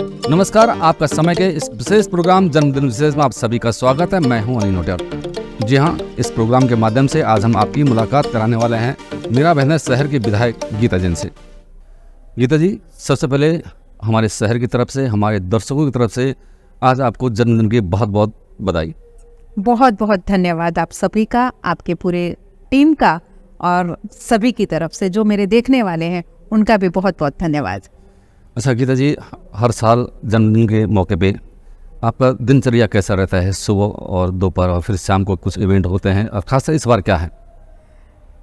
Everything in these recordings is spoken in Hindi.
नमस्कार, आपका समय के इस विशेष प्रोग्राम जन्मदिन विशेष में आप सभी का स्वागत है। मैं हूं अनिल नोटियाल। जी हां, इस प्रोग्राम के माध्यम से आज हम आपकी मुलाकात कराने वाले हैं मेरा बहना शहर की विधायक गीता जैन से। गीता जी, सबसे पहले हमारे शहर की तरफ से, हमारे दर्शकों की तरफ से आज आपको जन्मदिन की बहुत बहुत बधाई। बहुत बहुत धन्यवाद आप सभी का, आपके पूरे टीम का और सभी की तरफ से जो मेरे देखने वाले हैं उनका भी बहुत बहुत धन्यवाद। अच्छा गीता जी, हर साल जन्मदिन के मौके पे आपका दिनचर्या कैसा रहता है? सुबह और दोपहर और फिर शाम को कुछ इवेंट होते हैं, और खासकर इस बार क्या है?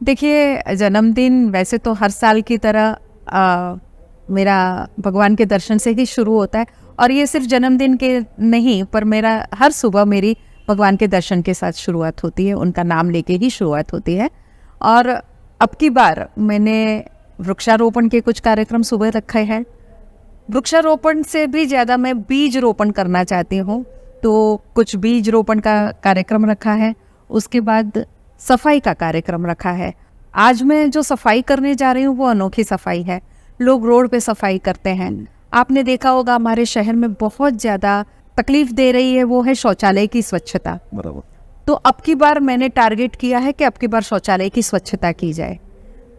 देखिए, जन्मदिन वैसे तो हर साल की तरह मेरा भगवान के दर्शन से ही शुरू होता है, और ये सिर्फ जन्मदिन के नहीं पर मेरा हर सुबह मेरी भगवान के दर्शन के साथ शुरुआत होती है, उनका नाम लेके ही शुरुआत होती है। और अब की बार मैंने वृक्षारोपण के कुछ कार्यक्रम सुबह रखे हैं। वृक्षारोपण से भी ज़्यादा मैं बीज रोपण करना चाहती हूँ, तो कुछ बीज रोपण का कार्यक्रम रखा है। उसके बाद सफाई का कार्यक्रम रखा है। आज मैं जो सफाई करने जा रही हूँ वो अनोखी सफाई है। लोग रोड पे सफाई करते हैं, आपने देखा होगा हमारे शहर में बहुत ज़्यादा तकलीफ दे रही है, वो है शौचालय की स्वच्छता। बराबर। तो अब की बार मैंने टारगेट किया है कि अब की बार शौचालय की स्वच्छता की जाए।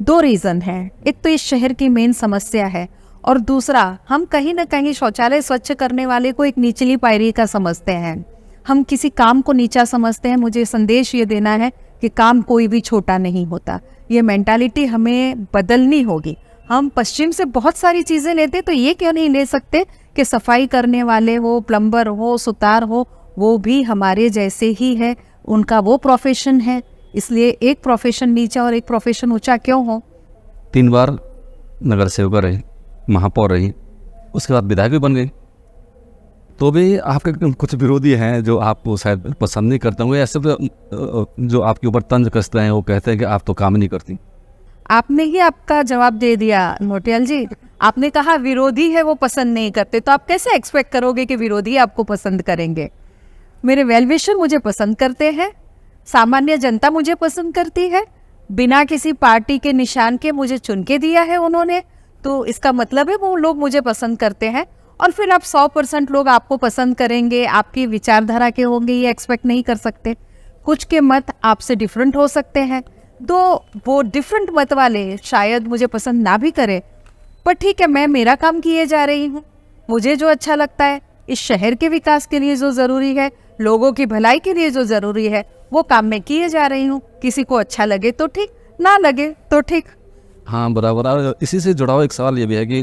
2 रीज़न है, एक तो इस शहर की मेन समस्या है, और दूसरा हम कहीं ना कहीं शौचालय स्वच्छ करने वाले को एक निचली पायरी का समझते हैं। हम किसी काम को नीचा समझते हैं। मुझे संदेश ये देना है कि काम कोई भी छोटा नहीं होता। ये मेंटालिटी हमें बदलनी होगी। हम पश्चिम से बहुत सारी चीज़ें लेते, तो ये क्यों नहीं ले सकते कि सफाई करने वाले हो, प्लम्बर हो, सुतार हो, वो भी हमारे जैसे ही है, उनका वो प्रोफेशन है। इसलिए एक प्रोफेशन नीचा और एक प्रोफेशन ऊंचा क्यों हो। 3 बार नगर सेवक रही, महापौर रही, उसके बाद विधायक भी बन गई, तो भी आपके कुछ विरोधी हैं जो आपको शायद पसंद नहीं करते होंगे, ऐसे जो आपके ऊपर तंज कसते हैं, वो कहते हैं कि आप तो काम नहीं करती। आपने ही आपका जवाब दे दिया नोटियाल जी। आपने कहा विरोधी है वो पसंद नहीं करते, तो आप कैसे एक्सपेक्ट करोगे कि विरोधी आपको पसंद करेंगे? मेरे वेलविशर मुझे पसंद करते हैं, सामान्य जनता मुझे पसंद करती है, बिना किसी पार्टी के निशान के मुझे चुन के दिया है उन्होंने, तो इसका मतलब है वो लोग मुझे पसंद करते हैं। और फिर आप 100% लोग आपको पसंद करेंगे, आपकी विचारधारा के होंगे, ये एक्सपेक्ट नहीं कर सकते। कुछ के मत आपसे डिफरेंट हो सकते हैं, तो वो डिफरेंट मत वाले शायद मुझे पसंद ना भी करे, पर ठीक है, मैं मेरा काम किए जा रही हूँ। मुझे जो अच्छा लगता है, इस शहर के विकास के लिए जो ज़रूरी है, लोगों की भलाई के लिए जो ज़रूरी है, वो काम मैं किए जा रही हूँ। किसी को अच्छा लगे तो ठीक, ना लगे तो ठीक। हाँ बराबर। और इसी से जुड़ा हुआ एक सवाल ये भी है कि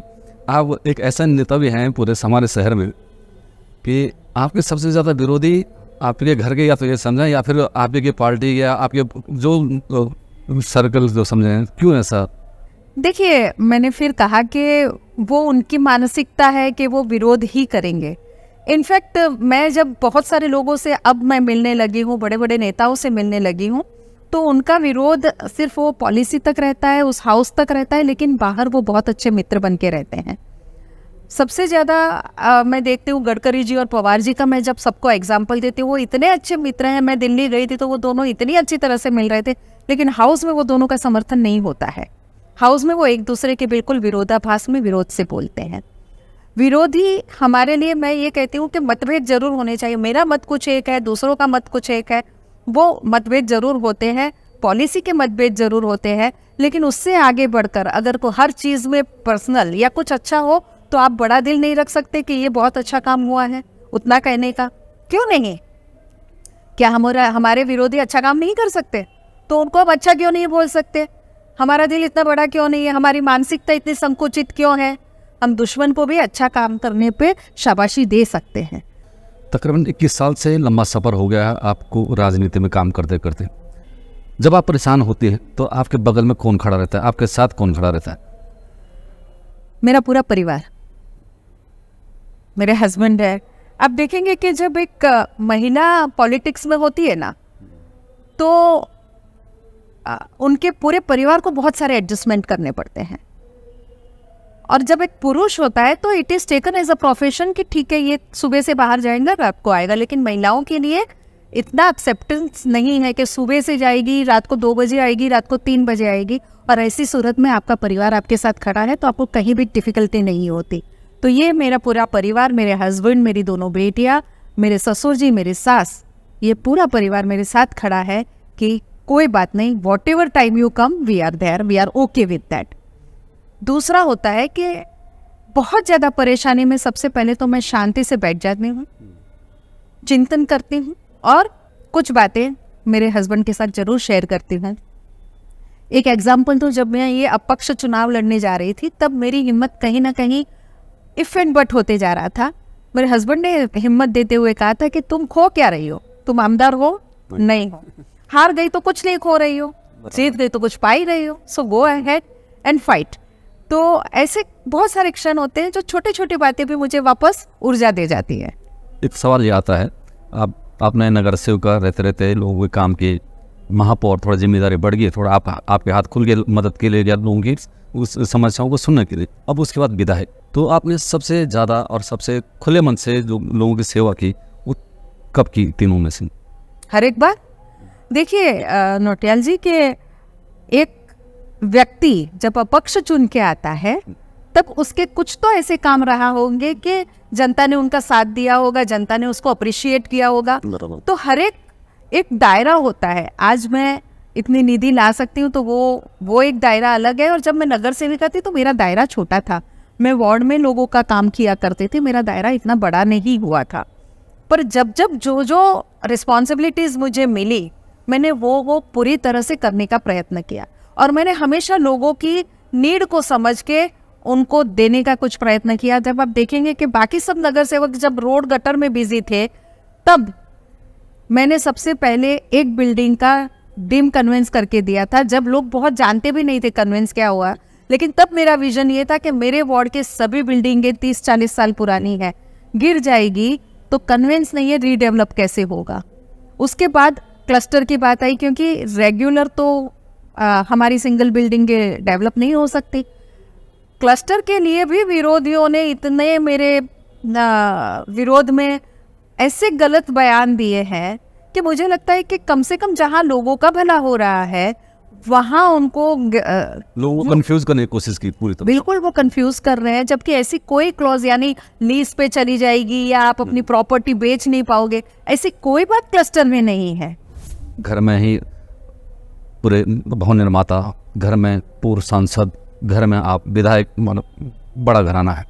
आप एक ऐसा नेता भी हैं पूरे हमारे शहर में कि आपके सबसे ज़्यादा विरोधी आपके घर के, या तो ये समझें, या फिर आपके पार्टी या आपके जो सर्कल जो समझें, क्यों ऐसा? देखिए, मैंने फिर कहा कि वो उनकी मानसिकता है कि वो विरोध ही करेंगे। इनफैक्ट मैं जब बहुत सारे लोगों से अब मैं मिलने लगी हूँ, बड़े बड़े नेताओं से मिलने लगी हूँ, तो उनका विरोध सिर्फ वो पॉलिसी तक रहता है, उस हाउस तक रहता है, लेकिन बाहर वो बहुत अच्छे मित्र बन के रहते हैं। सबसे ज़्यादा मैं देखती हूँ गडकरी जी और पवार जी का। मैं जब सबको एग्जाम्पल देती हूँ, वो इतने अच्छे मित्र हैं। मैं दिल्ली गई थी तो वो दोनों इतनी अच्छी तरह से मिल रहे थे, लेकिन हाउस में वो दोनों का समर्थन नहीं होता है। हाउस में वो एक दूसरे के बिल्कुल विरोधाभास में विरोध से बोलते हैं। विरोधी हमारे लिए, मैं ये कहती हूँ कि मतभेद जरूर होने चाहिए। मेरा मत कुछ एक है, दूसरों का मत कुछ एक है, वो मतभेद जरूर होते हैं, पॉलिसी के मतभेद जरूर होते हैं, लेकिन उससे आगे बढ़कर अगर को हर चीज़ में पर्सनल या कुछ अच्छा हो, तो आप बड़ा दिल नहीं रख सकते कि ये बहुत अच्छा काम हुआ है, उतना कहने का? क्यों नहीं? क्या हमारे विरोधी अच्छा काम नहीं कर सकते? तो उनको हम अच्छा क्यों नहीं बोल सकते? हमारा दिल इतना बड़ा क्यों नहीं है? हमारी मानसिकता इतनी संकुचित क्यों है? हम दुश्मन को भी अच्छा काम करने पे शाबाशी दे सकते हैं। तकरीबन 21 साल से लंबा सफ़र हो गया है आपको राजनीति में काम करते करते। जब आप परेशान होती हैं तो आपके बगल में कौन खड़ा रहता है, आपके साथ कौन खड़ा रहता है? मेरा पूरा परिवार, मेरे हस्बैंड है। अब देखेंगे कि जब एक महिला पॉलिटिक्स में होती है ना, तो उनके पूरे परिवार को बहुत सारे एडजस्टमेंट करने पड़ते हैं। और जब एक पुरुष होता है तो it is taken as a profession कि ठीक है, ये सुबह से बाहर जाएगा, रात को आएगा। लेकिन महिलाओं के लिए इतना एक्सेप्टेंस नहीं है कि सुबह से जाएगी, रात को 2 बजे आएगी, रात को 3 बजे आएगी। और ऐसी सूरत में आपका परिवार आपके साथ खड़ा है तो आपको कहीं भी डिफ़िकल्टी नहीं होती। तो तो ये मेरा पूरा परिवार, मेरे हस्बैंड, मेरी दोनों बेटियां, मेरे ससुर जी, मेरे सास, ये पूरा परिवार मेरे साथ खड़ा है कि कोई बात नहीं, whatever time you come we are there, we are okay with that. दूसरा होता है कि बहुत ज़्यादा परेशानी में सबसे पहले तो मैं शांति से बैठ जाती हूँ, चिंतन करती हूँ और कुछ बातें मेरे हस्बैंड के साथ ज़रूर शेयर करती हूँ। एक एग्जाम्पल तो, जब मैं ये अपक्ष चुनाव लड़ने जा रही थी तब मेरी हिम्मत कहीं ना कहीं इफ एंड बट होते जा रहा था। मेरे हस्बैंड ने हिम्मत देते हुए कहा था कि तुम खो क्या रही हो, तुम आमदार हो नहीं हो, हार गई तो कुछ नहीं खो रही हो, जीत गई तो कुछ पा ही रही हो, सो गो अहेड एंड फाइट। तो ऐसे बहुत सारे क्षण होते हैं जो छोटी छोटी बातें भी मुझे वापस ऊर्जा दे जाती है। एक सवाल ये आता है, आपने नगर सेवका रहते रहते लोगों के काम की महापौर, थोड़ा जिम्मेदारी बढ़ गई, थोड़ा आपके हाथ खुल गए मदद के लिए या लोगों की उस समस्याओं को सुनने के लिए। अब उसके बाद विधायक, तो आपने सबसे ज़्यादा और सबसे खुले मन से जो लोगों की सेवा की वो कब की तीनों में से? हर एक बार देखिए नौटियाल जी के एक व्यक्ति जब अपक्ष चुन के आता है तब उसके कुछ तो ऐसे काम रहा होंगे कि जनता ने उनका साथ दिया होगा, जनता ने उसको अप्रिशिएट किया होगा। तो हर एक दायरा होता है। आज मैं इतनी निधि ला सकती हूँ तो वो एक दायरा अलग है, और जब मैं नगर सेविका थी तो मेरा दायरा छोटा था। मैं वार्ड में लोगों का काम किया करते थे, मेरा दायरा इतना बड़ा नहीं हुआ था। पर जब जो रिस्पॉन्सिबिलिटीज़ मुझे मिली मैंने वो पूरी तरह से करने का प्रयत्न किया, और मैंने हमेशा लोगों की नीड को समझ के उनको देने का कुछ प्रयत्न किया। जब आप देखेंगे कि बाकी सब नगर सेवक जब रोड गटर में बिजी थे, तब मैंने सबसे पहले एक बिल्डिंग का डिम कन्वेंस करके दिया था, जब लोग बहुत जानते भी नहीं थे कन्वेंस क्या हुआ। लेकिन तब मेरा विजन ये था कि मेरे वार्ड के सभी बिल्डिंगें 30-40 साल पुरानी है, गिर जाएगी तो कन्वेंस नहीं है, रीडेवलप कैसे होगा। उसके बाद क्लस्टर की बात आई, क्योंकि रेगुलर तो हमारी सिंगल बिल्डिंग डेवलप नहीं हो सकती। क्लस्टर के लिए भी विरोधियों ने इतने मेरे विरोध में ऐसे गलत बयान दिए हैं कि मुझे लगता है कि कम से कम जहां लोगों का भला हो रहा है वहां उनको लोगों को कंफ्यूज करने की कोशिश की पूरी तरह। बिल्कुल वो कंफ्यूज कर रहे हैं, जबकि ऐसी कोई क्लॉज, यानी लीज पे चली जाएगी या आप अपनी प्रॉपर्टी बेच नहीं पाओगे, ऐसी कोई बात क्लस्टर में नहीं है। घर में ही पूरे भवन निर्माता, घर में पूर्व सांसद, घर में आप विधायक, मतलब बड़ा घराना है।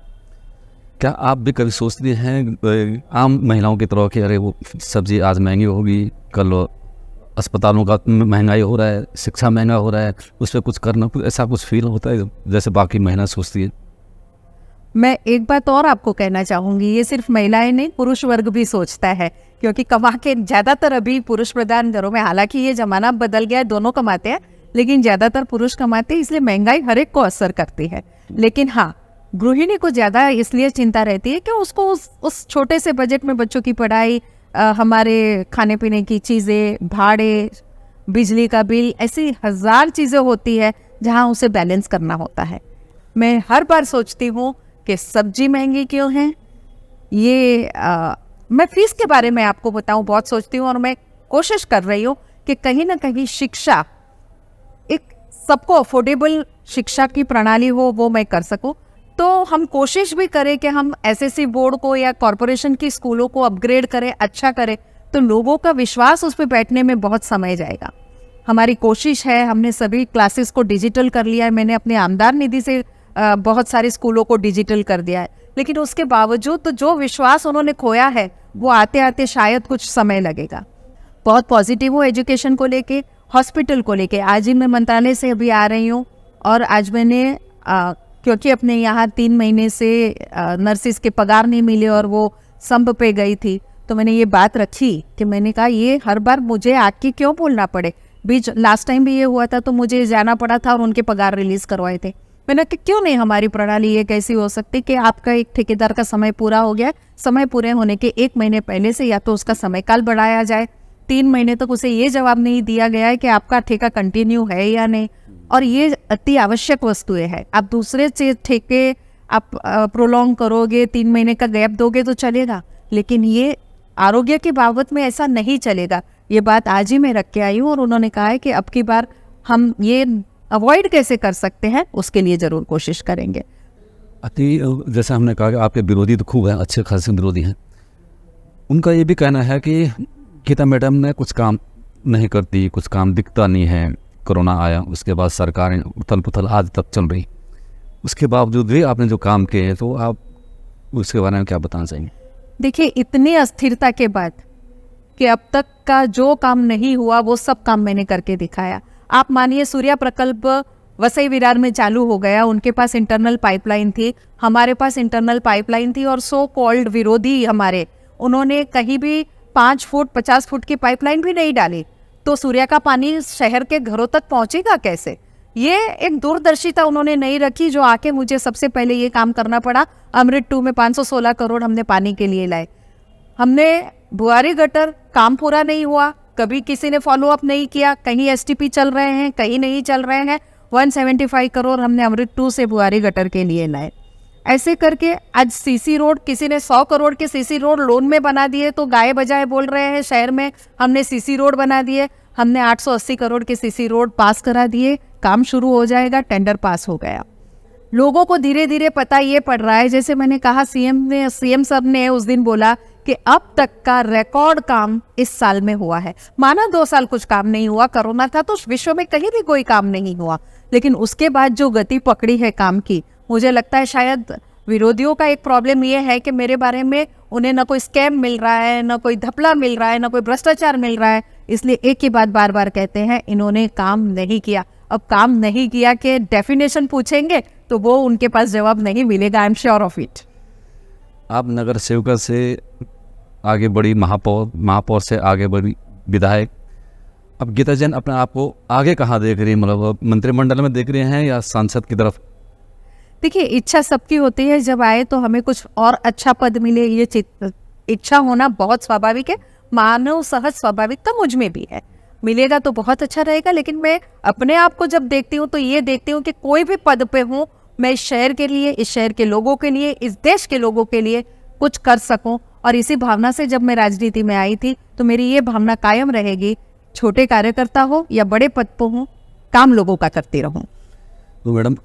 क्या आप भी कभी सोचती हैं आम महिलाओं की तरह कि अरे वो सब्जी आज महंगी होगी, कल अस्पतालों का महंगाई हो रहा है, शिक्षा महंगा हो रहा है, उस पर कुछ करना, कुछ ऐसा कुछ फील होता है जैसे बाकी महिला सोचती है? मैं एक बात और आपको कहना चाहूँगी, ये सिर्फ महिलाएं नहीं, पुरुष वर्ग भी सोचता है, क्योंकि कमा के ज़्यादातर अभी पुरुष प्रधान घरों में, हालांकि ये ज़माना बदल गया है, दोनों कमाते हैं, लेकिन ज़्यादातर पुरुष कमाते हैं, इसलिए महंगाई हर एक को असर करती है। लेकिन हाँ, गृहिणी को ज़्यादा इसलिए चिंता रहती है कि उसको उस छोटे से बजट में बच्चों की पढ़ाई, हमारे खाने पीने की चीज़ें, भाड़े, बिजली का बिल, ऐसी 1000 चीज़ें होती है जहाँ उसे बैलेंस करना होता है। मैं हर बार सोचती हूँ कि सब्जी महंगी क्यों है, ये मैं फीस के बारे में आपको बताऊँ, बहुत सोचती हूँ, और मैं कोशिश कर रही हूँ कि कहीं ना कहीं शिक्षा, एक सबको अफोर्डेबल शिक्षा की प्रणाली हो, वो मैं कर सकूँ। तो हम कोशिश भी करें कि हम एसएससी बोर्ड को या कॉरपोरेशन की स्कूलों को अपग्रेड करें, अच्छा करें, तो लोगों का विश्वास उस पर बैठने में बहुत समय जाएगा। हमारी कोशिश है, हमने सभी क्लासेस को डिजिटल कर लिया है, मैंने अपने आमदार निधि से बहुत सारे स्कूलों को डिजिटल कर दिया है, लेकिन उसके बावजूद तो जो विश्वास उन्होंने खोया है वो आते आते शायद कुछ समय लगेगा। बहुत पॉजिटिव हूँ एजुकेशन को लेके, हॉस्पिटल को लेके। आज ही मैं मंत्रालय से अभी आ रही हूँ, और आज मैंने क्योंकि अपने यहाँ 3 महीने से नर्सिस के पगार नहीं मिले और वो संप पे गई थी, तो मैंने ये बात रखी कि मैंने कहा ये हर बार मुझे आके क्यों बोलना पड़े। बीच लास्ट टाइम भी ये हुआ था तो मुझे जाना पड़ा था और उनके पगार रिलीज करवाए थे। मैंने कहा क्यों नहीं हमारी प्रणाली ये कैसी हो सकती कि आपका एक ठेकेदार का समय पूरा हो गया, समय पूरे होने के 1 महीने पहले से या तो उसका समय काल बढ़ाया जाए, 3 महीने तक उसे ये जवाब नहीं दिया गया है कि आपका ठेका कंटिन्यू है या नहीं, और ये अति आवश्यक वस्तुएं हैं। आप दूसरे ठेके आप प्रोलॉन्ग करोगे, 3 महीने का गैप दोगे तो चलेगा, लेकिन ये आरोग्य की बाबत में ऐसा नहीं चलेगा। ये बात आज ही मैं रख के आई हूँ, और उन्होंने कहा है कि अब की बार हम ये अवॉइड कैसे कर सकते हैं, उसके लिए ज़रूर कोशिश करेंगे। जैसे हमने कहा कि आपके विरोधी तो खूब हैं, अच्छे खासे विरोधी हैं। उनका ये भी कहना है कि गीता मैडम ने कुछ काम नहीं करती, कुछ काम दिखता नहीं है। कोरोना आया, उसके बाद सरकारें उथल पुथल आज तक चल रही, उसके बावजूद भी आपने जो काम किए हैं, तो आप उसके बारे में क्या बताना चाहेंगे? देखिए, इतनी अस्थिरता के बाद कि अब तक का जो काम नहीं हुआ वो सब काम मैंने करके दिखाया। आप मानिए, सूर्या प्रकल्प वसई विरार में चालू हो गया, उनके पास इंटरनल पाइपलाइन थी, हमारे पास इंटरनल पाइपलाइन थी, और सो कॉल्ड विरोधी हमारे, उन्होंने कहीं भी 5 फुट 50 फुट की पाइपलाइन भी नहीं डाली, तो सूर्या का पानी शहर के घरों तक पहुंचेगा कैसे? ये एक दूरदर्शिता उन्होंने नहीं रखी, जो आके मुझे सबसे पहले ये काम करना पड़ा। अमृत 2 में 516 करोड़ हमने पानी के लिए लाए। हमने बुआरी गटर, काम पूरा नहीं हुआ, कभी किसी ने फॉलो अप नहीं किया, कहीं एसटीपी चल रहे हैं, कहीं नहीं चल रहे हैं। 175 करोड़ हमने अमृत 2 से बुआरी गटर के लिए लाए। ऐसे करके आज सीसी रोड, किसी ने 100 करोड़ के सीसी रोड लोन में बना दिए, तो गाये बजाय बोल रहे हैं शहर में हमने सीसी रोड बना दिए। हमने 880 करोड़ के सीसी रोड पास करा दिए, काम शुरू हो जाएगा, टेंडर पास हो गया। लोगों को धीरे धीरे पता ये पड़ रहा है, जैसे मैंने कहा, सीएम साहब ने उस दिन बोला कि अब तक का रिकॉर्ड काम इस साल में हुआ है। माना 2 साल कुछ काम नहीं हुआ, कोरोना था, तो विश्व में कहीं भी कोई काम नहीं हुआ, लेकिन उसके बाद जो गति पकड़ी है काम की, मुझे लगता है शायद विरोधियों का एक प्रॉब्लम ये है कि मेरे बारे में उन्हें ना कोई स्कैम मिल रहा है, ना कोई धपला मिल रहा है, ना कोई भ्रष्टाचार मिल रहा है, इसलिए एक ही बात बार बार कहते हैं, इन्होंने काम नहीं किया। अब काम नहीं किया के डेफिनेशन पूछेंगे तो वो उनके पास जवाब नहीं मिलेगा, I am sure of it. आप नगर सेविका से आगे बढ़ी महापौर से आगे बढ़ी विधायक, अब गीता जैन अपने आप को आगे कहाँ देख रही है? मतलब मंत्रिमंडल में देख रहे हैं या सांसद की तरफ? देखिए, इच्छा सबकी होती है, जब आए तो हमें कुछ और अच्छा पद मिले, ये इच्छा होना बहुत स्वाभाविक है, मानव सहज स्वाभाविकता मुझ में भी है। मिलेगा तो बहुत अच्छा रहेगा, लेकिन मैं अपने आप को जब देखती हूँ तो ये देखती हूँ कि कोई भी पद पे हूँ, मैं इस शहर के लिए, इस शहर के लोगों के लिए, इस देश के लोगों के लिए कुछ कर सकूं। और इसी भावना से जब मैं राजनीति में आई थी, तो मेरी ये भावना कायम रहेगी, छोटे कार्यकर्ता हो या बड़े पद पर हूँ, काम लोगों का करती रहूँ। तो मैडम,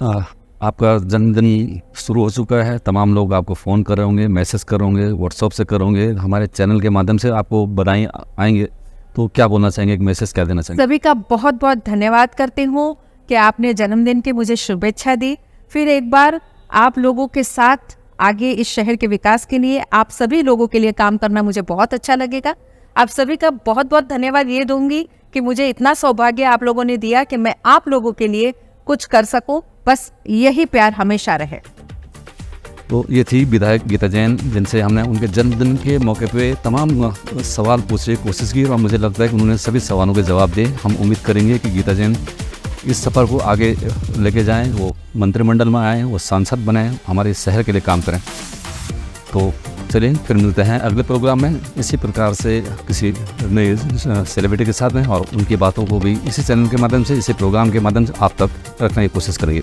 आपका जन्मदिन शुरू हो चुका है, तमाम लोग आपको फ़ोन कर रहे होंगे, मैसेज कर होंगे, व्हाट्सएप से कर होंगे, हमारे चैनल के माध्यम से आपको बधाई आएंगे, तो क्या बोलना चाहेंगे, एक मैसेज क्या देना चाहेंगे? सभी का बहुत बहुत धन्यवाद करती हूँ कि आपने जन्मदिन की मुझे शुभेच्छा दी। फिर एक बार आप लोगों के साथ आगे इस शहर के विकास के लिए, आप सभी लोगों के लिए काम करना मुझे बहुत अच्छा लगेगा। आप सभी का बहुत बहुत धन्यवाद ये दूंगी कि मुझे इतना सौभाग्य आप लोगों ने दिया कि मैं आप लोगों के लिए कुछ कर सकूं। बस यही प्यार हमेशा रहे। तो ये थी विधायक गीता जैन, जिनसे हमने उनके जन्मदिन के मौके पे तमाम सवाल पूछने की कोशिश की, और मुझे लगता है कि उन्होंने सभी सवालों के जवाब दिए। हम उम्मीद करेंगे कि गीता जैन इस सफ़र को आगे लेके जाएं, वो मंत्रिमंडल में आएँ, वो सांसद बने, हमारे शहर के लिए काम करें। तो चलिए, फिर मिलते हैं अगले प्रोग्राम में इसी प्रकार से किसी नए सेलिब्रिटी के साथ में, और उनकी बातों को भी इसी चैनल के माध्यम से, इसी प्रोग्राम के माध्यम से आप तक रखने की कोशिश करेंगे।